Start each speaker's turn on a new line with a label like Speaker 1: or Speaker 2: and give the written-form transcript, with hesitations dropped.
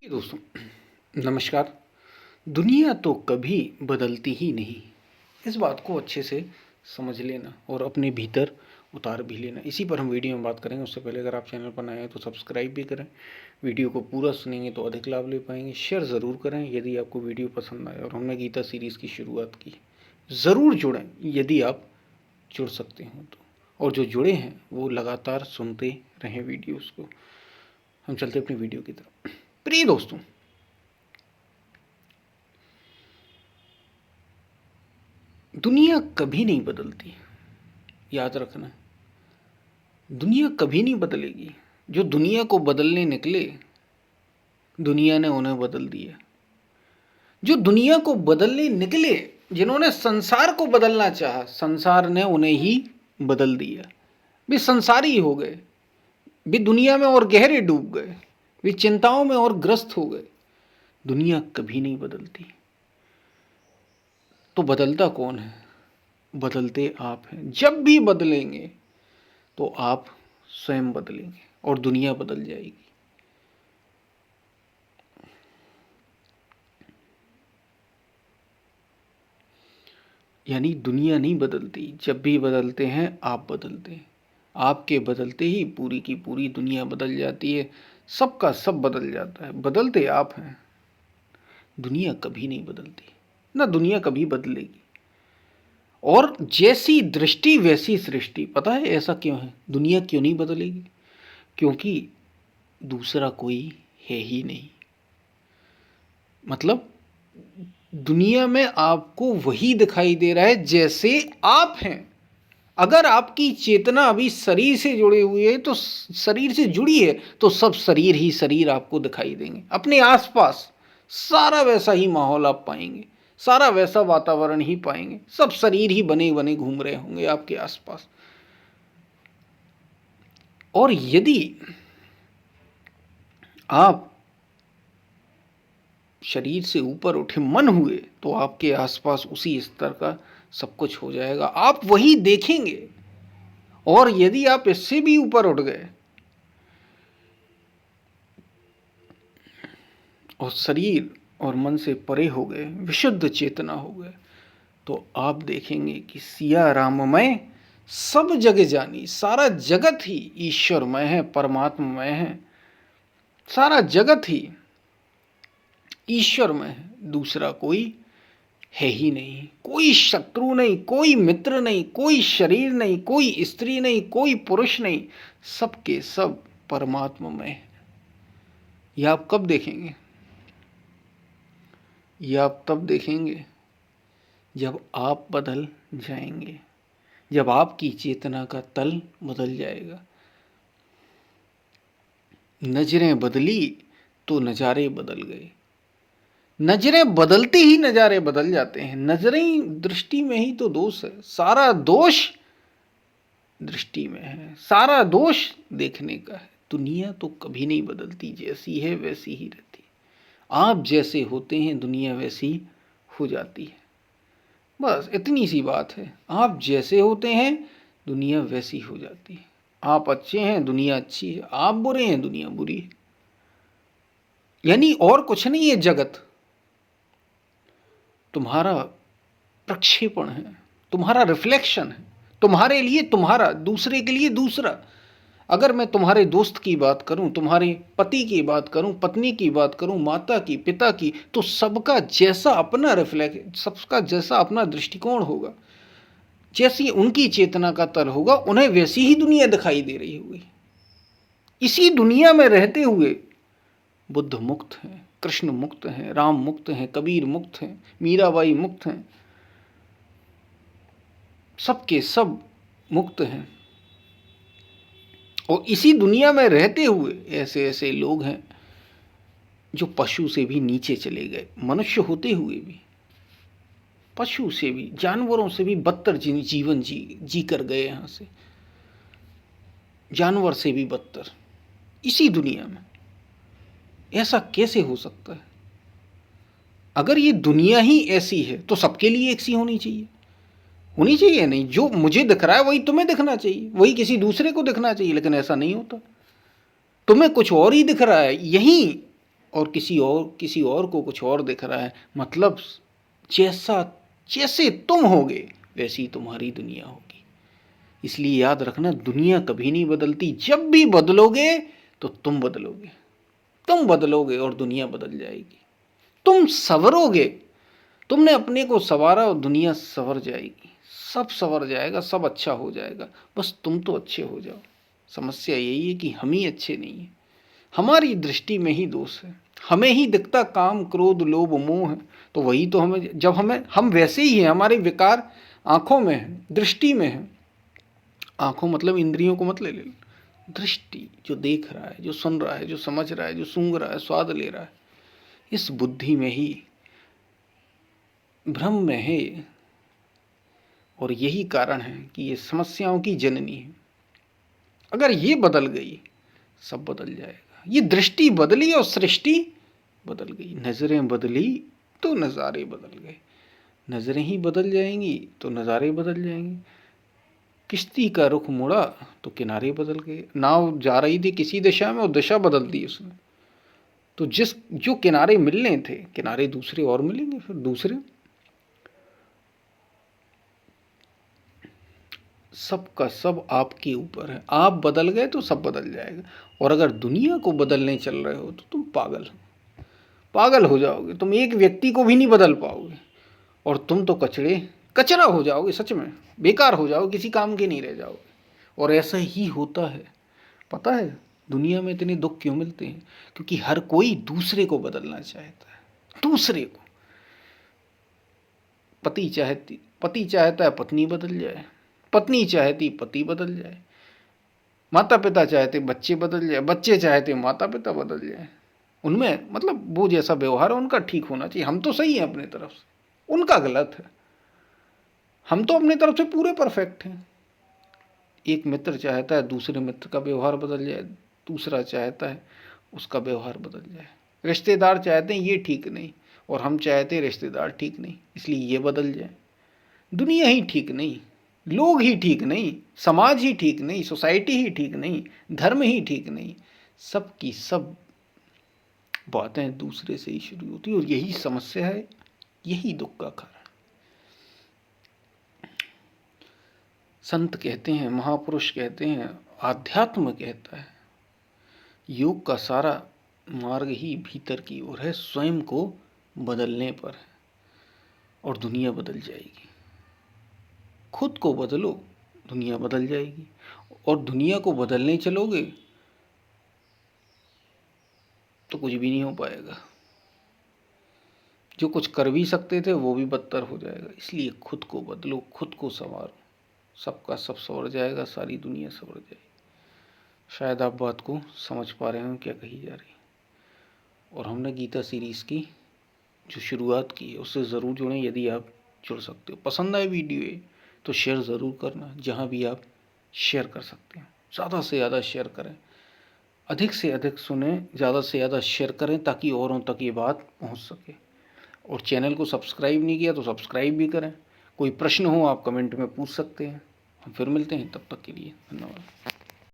Speaker 1: दोस्तों, नमस्कार। दुनिया तो कभी बदलती ही नहीं। इस बात को अच्छे से समझ लेना और अपने भीतर उतार भी लेना। इसी पर हम वीडियो में बात करेंगे। उससे पहले अगर आप चैनल पर नए हैं तो सब्सक्राइब भी करें। वीडियो को पूरा सुनेंगे तो अधिक लाभ ले पाएंगे। शेयर ज़रूर करें यदि आपको वीडियो पसंद आए। और हमने गीता सीरीज़ की शुरुआत की, ज़रूर जुड़ें यदि आप जुड़ सकते हो तो। और जो जुड़े हैं वो लगातार सुनते रहें वीडियोज़ को। हम चलते अपनी वीडियो की तरफ। प्रिय दोस्तों, दुनिया कभी नहीं बदलती, याद रखना। दुनिया कभी नहीं बदलेगी। जो दुनिया को बदलने निकले, दुनिया ने उन्हें बदल दिया। जो दुनिया को बदलने निकले, जिन्होंने संसार को बदलना चाहा, संसार ने उन्हें ही बदल दिया। वे संसारी हो गए, वे दुनिया में और गहरे डूब गए, वे चिंताओं में और ग्रस्त हो गए। दुनिया कभी नहीं बदलती। तो बदलता कौन है? बदलते आप हैं। जब भी बदलेंगे तो आप स्वयं बदलेंगे और दुनिया बदल जाएगी। यानी दुनिया नहीं बदलती, जब भी बदलते हैं आप बदलते हैं। आपके बदलते ही पूरी की पूरी दुनिया बदल जाती है। सबका सब बदल जाता है। बदलते आप हैं। दुनिया कभी नहीं बदलती, ना दुनिया कभी बदलेगी। और जैसी दृष्टि वैसी सृष्टि। पता है ऐसा क्यों है? दुनिया क्यों नहीं बदलेगी? क्योंकि दूसरा कोई है ही नहीं। मतलब दुनिया में आपको वही दिखाई दे रहा है जैसे आप हैं। अगर आपकी चेतना अभी शरीर से जुड़ी हुई है, तो शरीर से जुड़ी है, तो सब शरीर ही शरीर आपको दिखाई देंगे। अपने आसपास सारा वैसा ही माहौल आप पाएंगे, सारा वैसा वातावरण ही पाएंगे। सब शरीर ही बने बने घूम रहे होंगे आपके आसपास। और यदि आप शरीर से ऊपर उठे मन हुए तो आपके आसपास उसी स्तर का सब कुछ हो जाएगा। आप वही देखेंगे। और यदि आप इससे भी ऊपर उठ गए और शरीर और मन से परे हो गए, विशुद्ध चेतना हो गए, तो आप देखेंगे कि सिया राममय सब जग जानी। सारा जगत ही ईश्वरमय है, परमात्ममय है। सारा जगत ही ईश्वरमय है। दूसरा कोई है ही नहीं। कोई शत्रु नहीं, कोई मित्र नहीं, कोई शरीर नहीं, कोई स्त्री नहीं, कोई पुरुष नहीं। सब के सब परमात्मा में। यह आप कब देखेंगे? यह आप तब देखेंगे जब आप बदल जाएंगे, जब आपकी चेतना का तल बदल जाएगा। नजरें बदली तो नज़ारे बदल गए। नजरें बदलते ही नज़ारे बदल जाते हैं। नजरें दृष्टि में ही तो दोष है। सारा दोष दृष्टि में है, सारा दोष देखने का है। दुनिया तो कभी नहीं बदलती, जैसी है वैसी ही रहती है। आप जैसे होते हैं दुनिया वैसी हो जाती है। बस इतनी सी बात है। आप जैसे होते हैं दुनिया वैसी हो जाती है। आप अच्छे हैं दुनिया अच्छी है, आप बुरे हैं दुनिया बुरी है। यानी और कुछ नहीं है। जगत तुम्हारा प्रक्षेपण है, तुम्हारा रिफ्लेक्शन है। तुम्हारे लिए तुम्हारा, दूसरे के लिए दूसरा। अगर मैं तुम्हारे दोस्त की बात करूं, तुम्हारे पति की बात करूं, पत्नी की बात करूं, माता की, पिता की, तो सबका जैसा अपना रिफ्लेक्ट, सबका जैसा अपना दृष्टिकोण होगा, जैसी उनकी चेतना का तल होगा, उन्हें वैसी ही दुनिया दिखाई दे रही होगी। इसी दुनिया में रहते हुए बुद्ध मुक्त हैं, कृष्ण मुक्त हैं, राम मुक्त हैं, कबीर मुक्त हैं, मीराबाई मुक्त हैं। सबके सब मुक्त हैं। और इसी दुनिया में रहते हुए ऐसे ऐसे लोग हैं जो पशु से भी नीचे चले गए। मनुष्य होते हुए भी पशु से भी, जानवरों से भी बदतर जीवन जी कर गए। यहाँ से जानवर से भी बदतर इसी दुनिया में। ऐसा कैसे हो सकता है? अगर ये दुनिया ही ऐसी है तो सबके लिए एक सी होनी चाहिए। नहीं, जो मुझे दिख रहा है वही तुम्हें दिखना चाहिए, वही किसी दूसरे को दिखना चाहिए। लेकिन ऐसा नहीं होता। तुम्हें कुछ और ही दिख रहा है। यहीं और किसी और को कुछ और दिख रहा है। मतलब जैसे तुम होगे वैसी ही तुम्हारी दुनिया होगी। इसलिए याद रखना, दुनिया कभी नहीं बदलती। जब भी बदलोगे तो तुम बदलोगे और दुनिया बदल जाएगी। तुम संवरोगे, तुमने अपने को संवारा और दुनिया संवर जाएगी। सब संवर जाएगा, सब अच्छा हो जाएगा, बस तुम तो अच्छे हो जाओ। समस्या यही है कि हम ही अच्छे नहीं हैं, हमारी दृष्टि में ही दोष है। हमें ही दिखता काम क्रोध लोभ मोह है, तो वही तो हमें, जब हम वैसे ही हैं, हमारे विकार आंखों में है, दृष्टि में है। आंखों मतलब इंद्रियों को मत ले दृष्टि, जो देख रहा है, जो सुन रहा है, जो समझ रहा है, जो सूंघ रहा है, स्वाद ले रहा है, इस बुद्धि में ही भ्रम में है। और यही कारण है कि ये समस्याओं की जननी है। अगर ये बदल गई सब बदल जाएगा। ये दृष्टि बदली और सृष्टि बदल गई। नजरें बदली तो नज़ारे बदल गए। नजरें ही बदल जाएंगी तो नज़ारे बदल जाएंगे। किश्ती का रुख मुड़ा तो किनारे बदल गए। नाव जा रही थी किसी दिशा में और दिशा बदल दी उसने, तो जो किनारे मिलने थे, किनारे दूसरे और मिलेंगे, फिर दूसरे। सब का सब आपके ऊपर है। आप बदल गए तो सब बदल जाएगा। और अगर दुनिया को बदलने चल रहे हो तो तुम पागल हो जाओगे। तुम एक व्यक्ति को भी नहीं बदल पाओगे और तुम तो कचरा हो जाओगे। सच में बेकार हो जाओगे, किसी काम के नहीं रह जाओगे। और ऐसा ही होता है। पता है दुनिया में इतने दुख क्यों मिलते हैं? क्योंकि हर कोई दूसरे को बदलना चाहता है। दूसरे को, पति चाहता है पत्नी बदल जाए, पत्नी चाहती पति बदल जाए, माता पिता चाहते बच्चे बदल जाए, बच्चे चाहते माता पिता बदल जाए। उनमें मतलब वो जैसा व्यवहार है उनका ठीक होना चाहिए। हम तो सही हैं अपनी तरफ से, उनका गलत है। हम तो अपनी तरफ से पूरे परफेक्ट हैं। एक मित्र चाहता है दूसरे मित्र का व्यवहार बदल जाए, दूसरा चाहता है उसका व्यवहार बदल जाए। रिश्तेदार चाहते हैं ये ठीक नहीं और हम चाहते हैं रिश्तेदार ठीक नहीं, इसलिए ये बदल जाए। दुनिया ही ठीक नहीं, लोग ही ठीक नहीं, समाज ही ठीक नहीं, सोसाइटी ही ठीक नहीं, धर्म ही ठीक नहीं। सब की सब बातें दूसरे से ही शुरू होती है और यही समस्या है, यही दुख का कारण। संत कहते हैं, महापुरुष कहते हैं, आध्यात्म कहता है, योग का सारा मार्ग ही भीतर की ओर है, स्वयं को बदलने पर है और दुनिया बदल जाएगी। खुद को बदलो, दुनिया बदल जाएगी। और दुनिया को बदलने चलोगे तो कुछ भी नहीं हो पाएगा। जो कुछ कर भी सकते थे वो भी बदतर हो जाएगा। इसलिए खुद को बदलो, खुद को संवारो, सबका सब संवर जाएगा, सारी दुनिया संवर जाएगी। शायद आप बात को समझ पा रहे हो क्या कही जा रही है। और हमने गीता सीरीज़ की जो शुरुआत की है उससे ज़रूर जुड़ें यदि आप जुड़ सकते हो। पसंद आए वीडियो तो शेयर ज़रूर करना, जहाँ भी आप शेयर कर सकते हैं। ज़्यादा से ज़्यादा शेयर करें, अधिक से अधिक सुने, ज़्यादा से ज़्यादा शेयर करें ताकि औरों तक ये बात पहुँच सके। और चैनल को सब्सक्राइब नहीं किया तो सब्सक्राइब भी करें। कोई प्रश्न हो आप कमेंट में पूछ सकते हैं। हम फिर मिलते हैं, तब तक के लिए धन्यवाद।